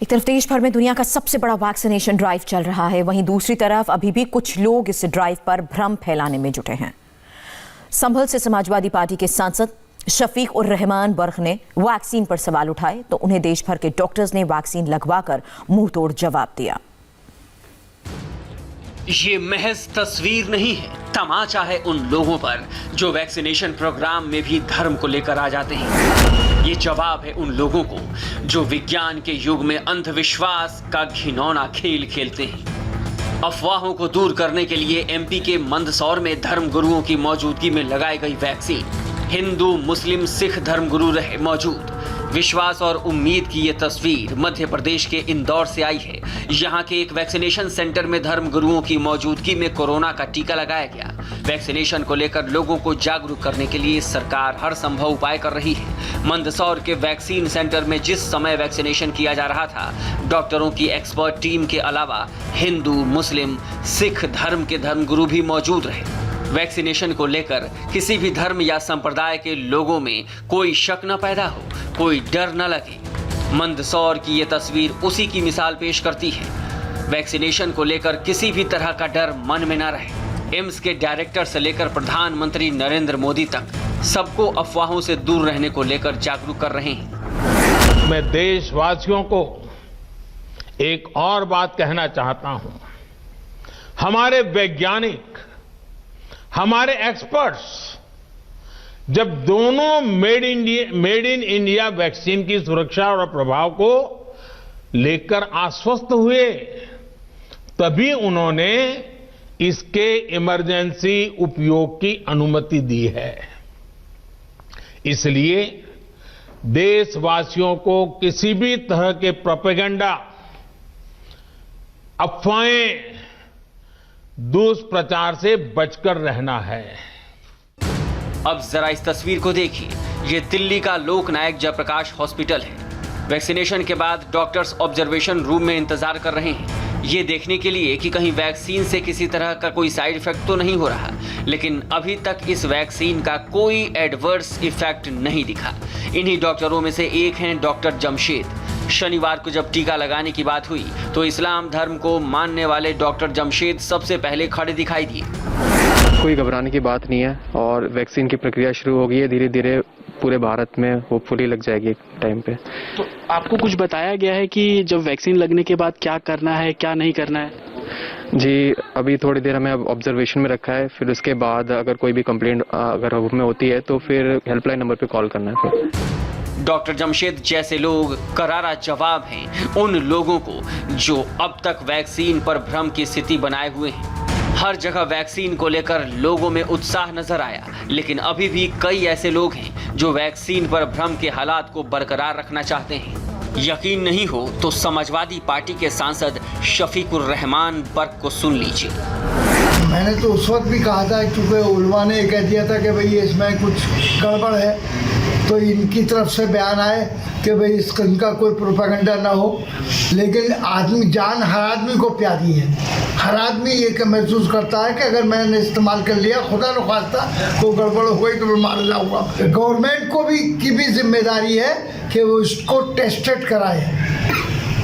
एक तरफ देश भर में दुनिया का सबसे बड़ा वैक्सीनेशन ड्राइव चल रहा है, वहीं दूसरी तरफ अभी भी कुछ लोग इस ड्राइव पर भ्रम फैलाने में जुटे हैं। संभल से समाजवादी पार्टी के सांसद शफीक उर रहमान बर्क ने वैक्सीन पर सवाल उठाए तो उन्हें देश भर के डॉक्टर्स ने वैक्सीन लगवाकर मुंहतोड़ जवाब दिया। ये महज तस्वीर नहीं है, तमाचा है उन लोगों पर जो वैक्सीनेशन प्रोग्राम में भी धर्म को लेकर आ जाते हैं। ये जवाब है उन लोगों को जो विज्ञान के युग में अंधविश्वास का घिनौना खेल खेलते हैं। अफवाहों को दूर करने के लिए एमपी के मंदसौर में धर्म गुरुओं की मौजूदगी में लगाई गई वैक्सीन। हिंदू, मुस्लिम, सिख धर्म गुरु रहे मौजूद। विश्वास और उम्मीद की ये तस्वीर मध्य प्रदेश के इंदौर से आई है। यहाँ के एक वैक्सीनेशन सेंटर में धर्म गुरुओं की मौजूदगी में कोरोना का टीका लगाया गया। वैक्सीनेशन को लेकर लोगों को जागरूक करने के लिए सरकार हर संभव उपाय कर रही है। मंदसौर के वैक्सीन सेंटर में जिस समय वैक्सीनेशन किया जा रहा था, डॉक्टरों की एक्सपर्ट टीम के अलावा हिंदू, मुस्लिम, सिख धर्म के धर्मगुरु भी मौजूद रहे। वैक्सीनेशन को लेकर किसी भी धर्म या संप्रदाय के लोगों में कोई शक न पैदा हो, कोई डर न लगे। मंदसौर की ये तस्वीर उसी की मिसाल पेश करती है। वैक्सीनेशन को लेकर किसी भी तरह का डर मन में न रहे। एम्स के डायरेक्टर से लेकर प्रधानमंत्री नरेंद्र मोदी तक सबको अफवाहों से दूर रहने को लेकर जागरूक कर रहे हैं। मैं देशवासियों को एक और बात कहना चाहता हूं। हमारे वैज्ञानिक, हमारे एक्सपर्ट्स जब दोनों मेड इन इंडिया वैक्सीन की सुरक्षा और प्रभाव को लेकर आश्वस्त हुए, तभी उन्होंने इसके इमरजेंसी उपयोग की अनुमति दी है। इसलिए देशवासियों को किसी भी तरह के प्रोपेगेंडा, अफवाहें, दुष्प्रचार से बचकर रहना है। अब जरा इस तस्वीर को देखिए। ये दिल्ली का लोकनायक जयप्रकाश हॉस्पिटल है। वैक्सीनेशन के बाद डॉक्टर्स ऑब्जर्वेशन रूम में इंतजार कर रहे हैं, ये देखने के लिए कि कहीं वैक्सीन से किसी तरह का कोई साइड इफेक्ट तो नहीं हो रहा। लेकिन अभी तक इस वैक्सीन का कोई एडवर्स इफेक्ट नहीं दिखा। इन्हीं डॉक्टरों में से एक हैं डॉक्टर जमशेद। शनिवार को जब टीका लगाने की बात हुई तो इस्लाम धर्म को मानने वाले डॉक्टर जमशेद सबसे पहले खड़े दिखाई दिए। कोई घबराने की बात नहीं है और वैक्सीन की प्रक्रिया शुरू हो गई है। धीरे धीरे पूरे भारत में होपफुली लग जाएगी एक टाइम पे। तो आपको कुछ बताया गया है कि जब वैक्सीन लगने के बाद क्या करना है, क्या नहीं करना है? जी, अभी थोड़ी देर हमें ऑब्जर्वेशन में रखा है, फिर उसके बाद अगर कोई भी कंप्लेंट अगर हमें होती है तो फिर हेल्पलाइन नंबर पे कॉल करना है। फिर डॉक्टर जमशेद जैसे लोग करारा जवाब हैं उन लोगों को जो अब तक वैक्सीन पर भ्रम की स्थिति बनाए हुए हैं। हर जगह वैक्सीन को लेकर लोगों में उत्साह नजर आया, लेकिन अभी भी कई ऐसे लोग हैं जो वैक्सीन पर भ्रम के हालात को बरकरार रखना चाहते हैं। यकीन नहीं हो तो समाजवादी पार्टी के सांसद शफीक उर रहमान बर्क को सुन लीजिए। मैंने तो उस वक्त भी कहा था, क्योंकि उलमा ने कह दिया था कि भाई इसमें कुछ गड़बड़ है, तो इनकी तरफ से बयान आए कि भाई इनका कोई प्रोपेगेंडा ना हो। लेकिन आदमी, जान हर आदमी को प्यारी है। हर आदमी ये महसूस करता है कि अगर मैंने इस्तेमाल कर लिया, खुदा न खास्ता कोई गड़बड़ हो गई तो मैं मार जाऊँगा। गवर्नमेंट को की भी जिम्मेदारी है कि वो इसको टेस्टेड कराए।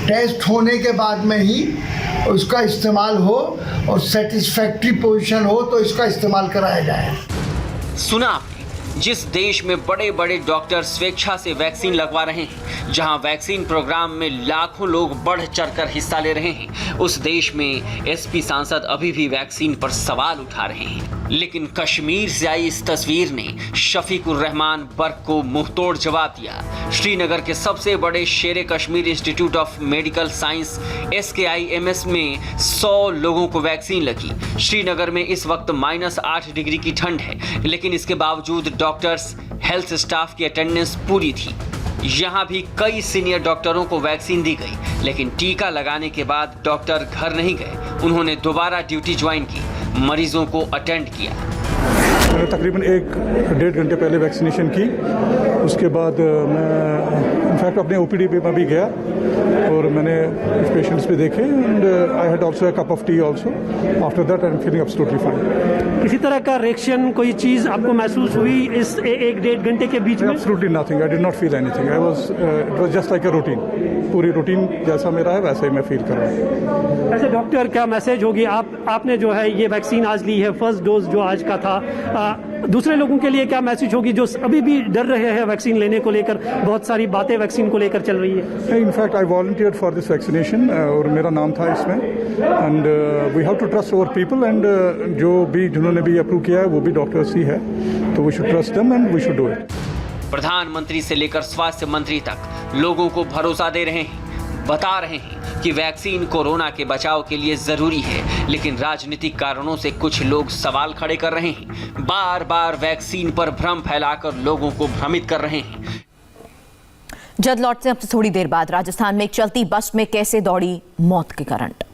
टेस्ट होने के बाद में ही उसका इस्तेमाल हो और सेटिस्फैक्ट्री पोजीशन हो तो इसका इस्तेमाल कराया जाए। सुना आपने, जिस देश में बड़े बड़े डॉक्टर स्वेच्छा से वैक्सीन लगवा रहे हैं, जहां वैक्सीन प्रोग्राम में लाखों लोग बढ़ चढ़कर हिस्सा ले रहे हैं, उस देश में एसपी सांसद अभी भी वैक्सीन पर सवाल उठा रहे हैं। लेकिन कश्मीर से आई इस तस्वीर ने शफीक उर रहमान बर्क को मुंहतोड़ जवाब दिया। श्रीनगर के सबसे बड़े शेरे Kashmir institute of medical science SKIMS में 100 लोगों को वैक्सीन लगी। श्रीनगर में इस वक्त -8 डिग्री की ठंड है, लेकिन इसके बावजूद डॉक्टर्स, हेल्थ स्टाफ की अटेंडेंस पूरी थी। यहाँ भी कई सीनियर डॉक्टरों को वैक्सीन दी गई, लेकिन टीका लगाने के बाद डॉक्टर घर नहीं गए। उन्होंने दोबारा ड्यूटी ज्वाइन की, मरीजों को अटेंड किया। मैंने तकरीबन 1-1.5 घंटे पहले वैक्सीनेशन की। उसके बाद मैं इनफैक्ट अपने ओपीडी में भी गया और मैंने कुछ पेशेंट्स भी देखे and I had also a cup of T also. After that I am feeling absolutely fine. किसी तरह का रिएक्शन, कोई चीज़ आपको महसूस हुई इस 1-1.5 घंटे के बीच में? Absolutely nothing, I did not feel anything. It was just like a routine. पूरी रूटीन जैसा मेरा है वैसा ही मैं फील कर रहा हूँ। ऐसे डॉक्टर, क्या मैसेज होगी? आपने जो है ये वैक्सीन आज ली है, फर्स्ट डोज जो आज का था, दूसरे लोगों के लिए क्या मैसेज होगी जो अभी भी डर रहे हैं वैक्सीन लेने को लेकर? बहुत सारी बातें वैक्सीन को लेकर चल रही है। In fact I volunteered for this vaccination और मेरा नाम था इसमें and we have to trust our people and जो भी जिन्होंने भी अप्रूव किया है वो भी डॉक्टर्स ही है, तो we should trust them and we should do it. प्रधानमंत्री से लेकर स्वास्थ्य मंत्री तक लोगों को भरोसा दे रहे हैं, बता रहे हैं कि वैक्सीन कोरोना के बचाव के लिए जरूरी है, लेकिन राजनीतिक कारणों से कुछ लोग सवाल खड़े कर रहे हैं, बार बार वैक्सीन पर भ्रम फैलाकर लोगों को भ्रमित कर रहे हैं। जल्द लौटते हैं अब से थोड़ी देर बाद। राजस्थान में एक चलती बस में कैसे दौड़ी मौत के करंट।